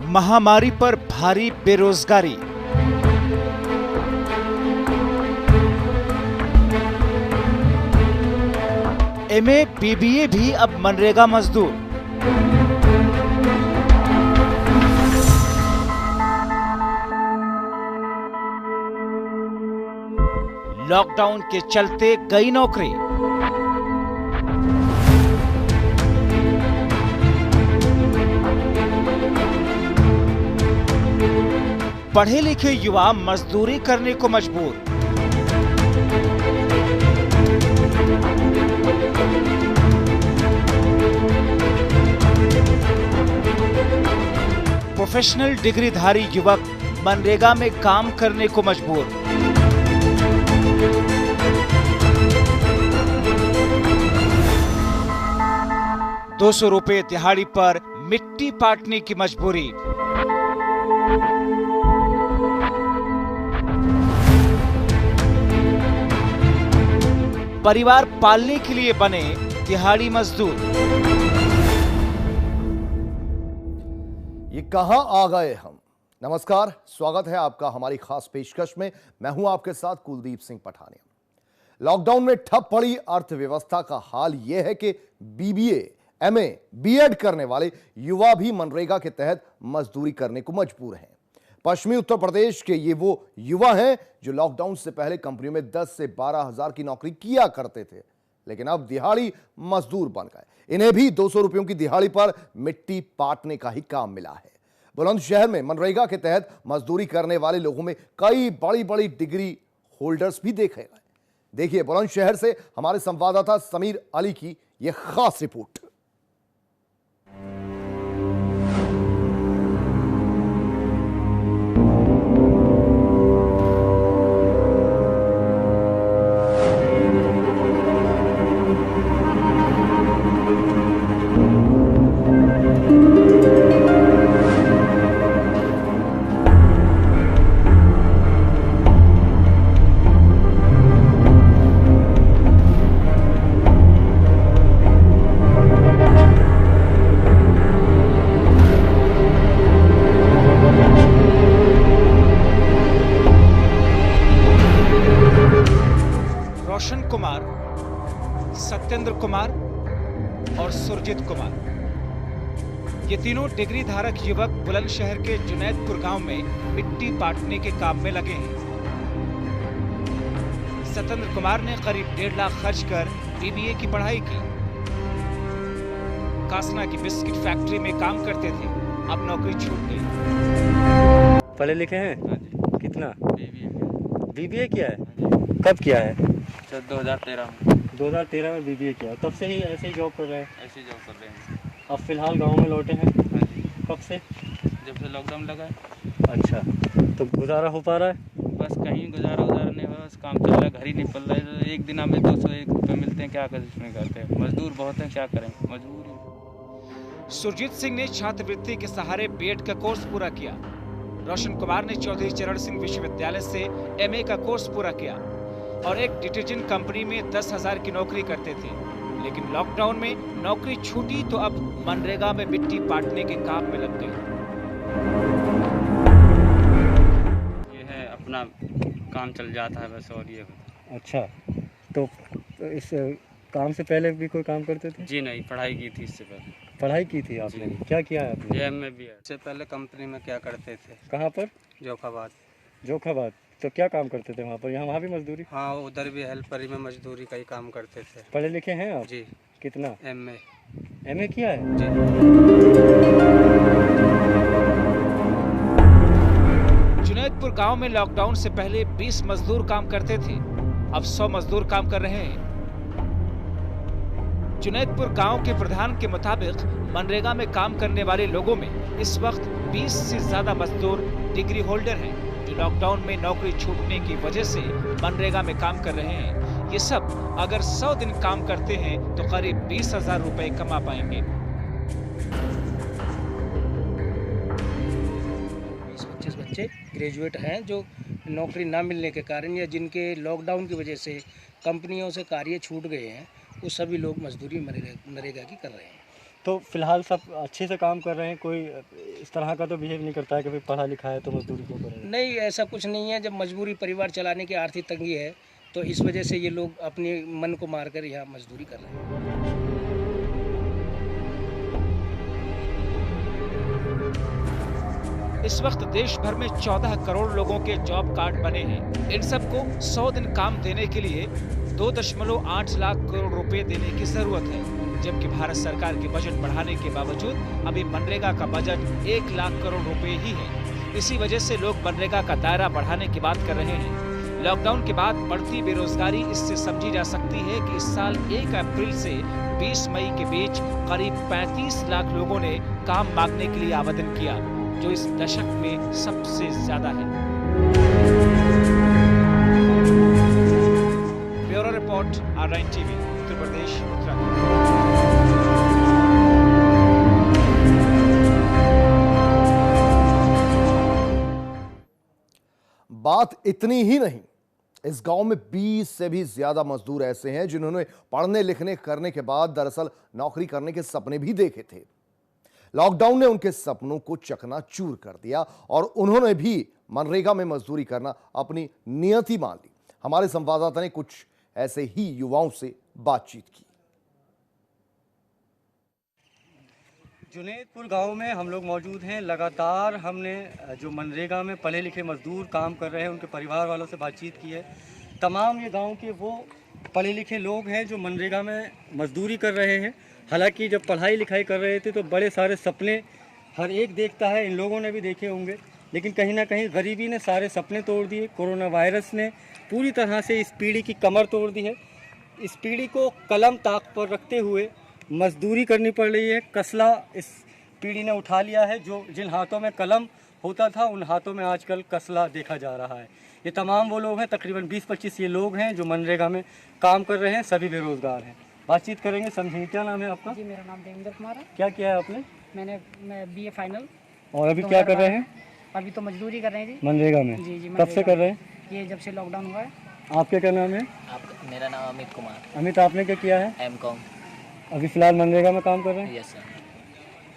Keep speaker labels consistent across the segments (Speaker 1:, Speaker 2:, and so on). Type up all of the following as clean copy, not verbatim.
Speaker 1: महामारी पर भारी बेरोजगारी। एमए बीबीए भी अब मनरेगा मजदूर। लॉकडाउन के चलते गई नौकरी। पढ़े लिखे युवा मजदूरी करने को मजबूर। प्रोफेशनल डिग्रीधारी युवक मनरेगा में काम करने को मजबूर। ₹200 दिहाड़ी पर मिट्टी पाटने की मजबूरी। परिवार पालने के लिए बने दिहाड़ी मजदूर।
Speaker 2: ये कहां आ गए हम। नमस्कार, स्वागत है आपका हमारी खास पेशकश में। मैं हूं आपके साथ कुलदीप सिंह पठानिया। लॉकडाउन में ठप पड़ी अर्थव्यवस्था का हाल यह है कि बीबीए, एमए, बीएड करने वाले युवा भी मनरेगा के तहत मजदूरी करने को मजबूर हैं। पश्चिमी उत्तर प्रदेश के ये वो युवा हैं जो लॉकडाउन से पहले कंपनियों में 10 से 12 हजार की नौकरी किया करते थे, लेकिन अब दिहाड़ी मजदूर बन गए। इन्हें भी ₹200 की दिहाड़ी पर मिट्टी पाटने का ही काम मिला है। बुलंदशहर में मनरेगा के तहत मजदूरी करने वाले लोगों में कई बड़ी बड़ी डिग्री होल्डर्स भी देखे गए। देखिए बुलंदशहर से हमारे संवाददाता समीर अली की यह खास रिपोर्ट।
Speaker 1: रोशन कुमार, सत्येंद्र कुमार और सुरजीत कुमार, ये तीनों डिग्री धारक युवक बुलंदशहर के जुनैदपुर गांव में मिट्टी पाटने के काम में लगे हैं। सत्येंद्र कुमार ने करीब 1.5 लाख खर्च कर बीबीए की पढ़ाई की। कासना की बिस्किट फैक्ट्री में काम करते थे, अब नौकरी छूट गई।
Speaker 3: पढ़े लिखे हैं? कितना? बीबीए किया है? कब किया है?
Speaker 4: 2013 में।
Speaker 3: 2013 में बीबीए किया। तब से ही ऐसे ही जॉब कर रहे हैं?
Speaker 4: ऐसे जॉब कर रहे हैं।
Speaker 3: अब फिलहाल गांव में लौटे हैं?
Speaker 4: हाँ जी।
Speaker 3: कब से?
Speaker 4: जब से लॉकडाउन लगा है।
Speaker 3: अच्छा, तो गुजारा हो पा रहा है?
Speaker 4: बस कहीं गुजारा नहीं हो रहा, बस काम चल रहा है, घर ही नहीं पल रहा है। तो एक दिन हमें 201 रुपये मिलते हैं, क्या कर इसमें करते हैं। मजदूर बहुत हैं, क्या करें, मजबूरी।
Speaker 1: सुरजीत सिंह ने छात्रवृत्ति के सहारे बीएड का कोर्स पूरा किया। रोशन कुमार ने चौधरी चरण सिंह विश्वविद्यालय से एमए का कोर्स पूरा किया और एक डिटर्जेंट कंपनी में 10,000 की नौकरी करते थे, लेकिन लॉकडाउन में नौकरी छूटी तो अब मनरेगा में मिट्टी पाटने के काम में लग गए।
Speaker 4: ये है अपना काम चल जाता है बस, और ये होता।
Speaker 3: अच्छा, तो इस काम से पहले भी कोई काम करते थे?
Speaker 4: जी नहीं, पढ़ाई की थी इससे पहले।
Speaker 3: पढ़ाई की थी आपने? क्या किया है आपने?
Speaker 4: जेएम में भी है। इससे पहले कंपनी में क्या करते थे?
Speaker 3: कहाँ पर?
Speaker 4: जोखाबाद।
Speaker 3: जोखाबाद। तो क्या काम करते थे वहाँ पर? वहाँ भी मजदूरी?
Speaker 4: हाँ, उधर भी हेल्परी में मजदूरी का ही काम करते थे।
Speaker 3: पढ़े लिखे हैं आप?
Speaker 4: जी।
Speaker 3: कितना?
Speaker 4: एमए
Speaker 3: किया है?
Speaker 4: जी।
Speaker 1: जुनैदपुर गांव में लॉकडाउन से पहले 20 मजदूर काम करते थे, अब 100 मजदूर काम कर रहे हैं। जुनैदपुर गांव के प्रधान के मुताबिक मनरेगा में काम करने वाले लोगों में इस वक्त 20 से ज्यादा मजदूर डिग्री होल्डर हैं, जो लॉकडाउन में नौकरी छूटने की वजह से मनरेगा में काम कर रहे हैं। ये सब अगर 100 दिन काम करते हैं तो करीब 20,000 रुपए कमा पाएंगे।
Speaker 5: 20-25 बच्चे ग्रेजुएट हैं जो नौकरी ना मिलने के कारण या जिनके लॉकडाउन की वजह से कंपनियों से कार्य छूट गए हैं, वो सभी लोग मजदूरी नरेगा की कर रहे हैं।
Speaker 3: तो फिलहाल सब अच्छे से काम कर रहे हैं, कोई इस तरह का तो बिहेव नहीं करता है कि भाई पढ़ा लिखा है तो मजदूरी क्यों करेंगे?
Speaker 5: नहीं, ऐसा कुछ नहीं है। जब मजबूरी परिवार चलाने की आर्थिक तंगी है तो इस वजह से ये लोग अपने मन को मारकर यहाँ मजदूरी कर रहे हैं।
Speaker 1: इस वक्त देश भर में 14 करोड़ लोगों के जॉब कार्ड बने हैं। इन सबको 100 दिन काम देने के लिए 2.8 लाख करोड़ रुपए देने की जरूरत है, जबकि भारत सरकार के बजट बढ़ाने के बावजूद अभी मनरेगा का बजट 1 लाख करोड़ रुपए ही है। इसी वजह से लोग मनरेगा का दायरा बढ़ाने की बात कर रहे हैं। लॉकडाउन के बाद बढ़ती बेरोजगारी इससे समझी जा सकती है कि इस साल 1 अप्रैल से 20 मई के बीच करीब 35 लाख लोगों ने काम मांगने के लिए आवेदन किया, जो इस दशक में सबसे ज्यादा है। Bureau report, R9 TV, Uttar Pradesh, Uttarakhand.
Speaker 2: बात इतनी ही नहीं, इस गांव में 20 से भी ज्यादा मजदूर ऐसे हैं जिन्होंने पढ़ने लिखने करने के बाद दरअसल नौकरी करने के सपने भी देखे थे। लॉकडाउन ने उनके सपनों को चकनाचूर कर दिया और उन्होंने भी मनरेगा में मजदूरी करना अपनी नियति मान ली। हमारे संवाददाता ने कुछ ऐसे ही युवाओं से बातचीत की।
Speaker 3: जुनेदपुर गांव में हम लोग मौजूद हैं। लगातार हमने जो मनरेगा में पढ़े लिखे मजदूर काम कर रहे हैं उनके परिवार वालों से बातचीत की है। तमाम ये गांव के वो पढ़े लिखे लोग हैं जो मनरेगा में मजदूरी कर रहे हैं। हालांकि जब पढ़ाई लिखाई कर रहे थे तो बड़े सारे सपने हर एक देखता है, इन लोगों ने भी देखे होंगे, लेकिन कहीं ना कहीं गरीबी ने सारे सपने तोड़ दिए। कोरोना वायरस ने पूरी तरह से इस पीढ़ी की कमर तोड़ दी है। इस पीढ़ी को कलम ताक पर रखते हुए मजदूरी करनी पड़ रही है। कसला इस पीढ़ी ने उठा लिया है। जो जिन हाथों में कलम होता था उन हाथों में आजकल कसला देखा जा रहा है। ये तमाम वो लोग हैं, तकरीबन 20-25 ये लोग हैं जो मनरेगा में काम कर रहे हैं, सभी बेरोजगार हैं। बातचीत करेंगे, समझेंगे। क्या नाम है आपका?
Speaker 6: जी, मेरा नाम देवेंद्र कुमार है।
Speaker 3: क्या किया है आपने?
Speaker 6: मैं BA फाइनल।
Speaker 3: और अभी क्या कर रहे हैं?
Speaker 6: अभी तो मजदूरी कर रहे हैं जी।
Speaker 3: मनरेगा में?
Speaker 6: जी,
Speaker 3: कब से कर रहे हैं?
Speaker 6: ये जब से लॉकडाउन हुआ है।
Speaker 3: आपका क्या नाम है?
Speaker 7: मेरा नाम अमित कुमार।
Speaker 3: अमित, आपने क्या किया है?
Speaker 7: M.Com।
Speaker 3: अभी फिलहाल मनरेगा में काम कर रहे हैं?
Speaker 7: Yes sir.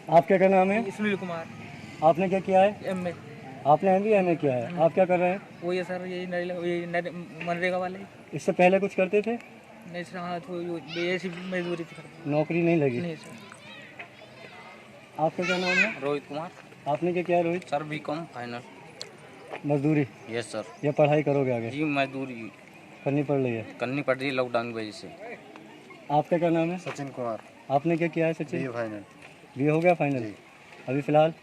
Speaker 3: आपका क्या नाम है?
Speaker 5: सुनील कुमार।
Speaker 3: आपने क्या किया है?
Speaker 5: MA।
Speaker 3: आपने MA किया है। आप क्या कर रहे हैं?
Speaker 5: वो ये सर, ये मनरेगा वाले।
Speaker 3: इससे पहले कुछ करते थे?
Speaker 5: नहीं सर, हाँ तो ऐसी मजदूरी थी।
Speaker 3: नौकरी नहीं लगी?
Speaker 5: नहीं सर।
Speaker 3: आपका क्या नाम है?
Speaker 7: रोहित कुमार।
Speaker 3: आपने क्या किया है रोहित?
Speaker 7: Sir B.Com final.
Speaker 3: मजदूरी?
Speaker 7: Yes sir.
Speaker 3: या पढ़ाई करोगे आगे?
Speaker 7: जी, मजदूरी
Speaker 3: करनी पड़ रही है?
Speaker 7: करनी पड़ रही है लॉकडाउन की वजह से।
Speaker 3: आपका क्या नाम है?
Speaker 8: सचिन कुमार।
Speaker 3: आपने क्या किया है सचिन?
Speaker 8: BA final.
Speaker 3: BA हो गया फाइनल? अभी फिलहाल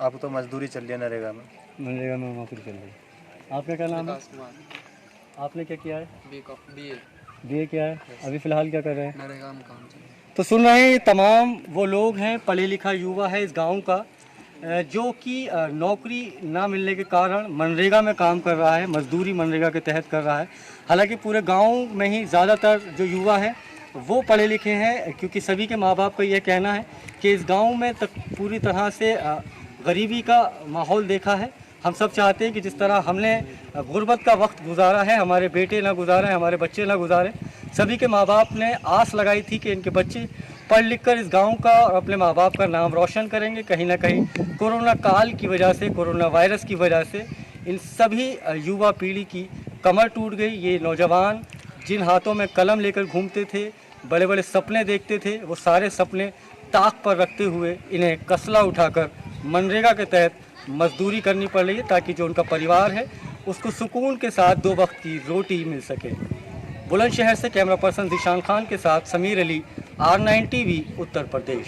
Speaker 8: आप तो मजदूरी चल रही है नरेगा में।
Speaker 3: मनरेगा में नौकरी चल रही है। आपका क्या नाम है? आपने क्या किया है? BA किया है। अभी फिलहाल क्या कर रहे हैं?
Speaker 7: नरेगा में काम चल रहा है।
Speaker 3: तो सुन रहे हैं, ये तमाम वो लोग हैं, पढ़े लिखा युवा है इस गांव का, जो कि नौकरी ना मिलने के कारण मनरेगा में काम कर रहा है, मजदूरी मनरेगा के तहत कर रहा है। हालांकि पूरे गांव में ही ज़्यादातर जो युवा है वो पढ़े लिखे हैं, क्योंकि सभी के माँ बाप का यह कहना है कि इस गांव में तक पूरी तरह से गरीबी का माहौल देखा है। हम सब चाहते हैं कि जिस तरह हमने गुर्बत का वक्त गुजारा है, हमारे बेटे ना गुजारें, हमारे बच्चे ना गुजारें। सभी के माँ बाप ने आस लगाई थी कि इनके बच्चे पढ़ लिख कर इस गाँव का और अपने माँ बाप का नाम रोशन करेंगे। कहीं ना कहीं कोरोना काल की वजह से, कोरोना वायरस की वजह से इन सभी युवा पीढ़ी की कमर टूट गई। ये नौजवान जिन हाथों में कलम लेकर घूमते थे, बड़े बड़े सपने देखते थे, वो सारे सपने ताक पर रखते हुए इन्हें कसला उठाकर मनरेगा के तहत मजदूरी करनी पड़ रही है, ताकि जो उनका परिवार है उसको सुकून के साथ 2 वक्त की रोटी मिल सके। बुलंदशहर से कैमरा पर्सन जिशान खान के साथ समीर अली, R9 TV, उत्तर प्रदेश।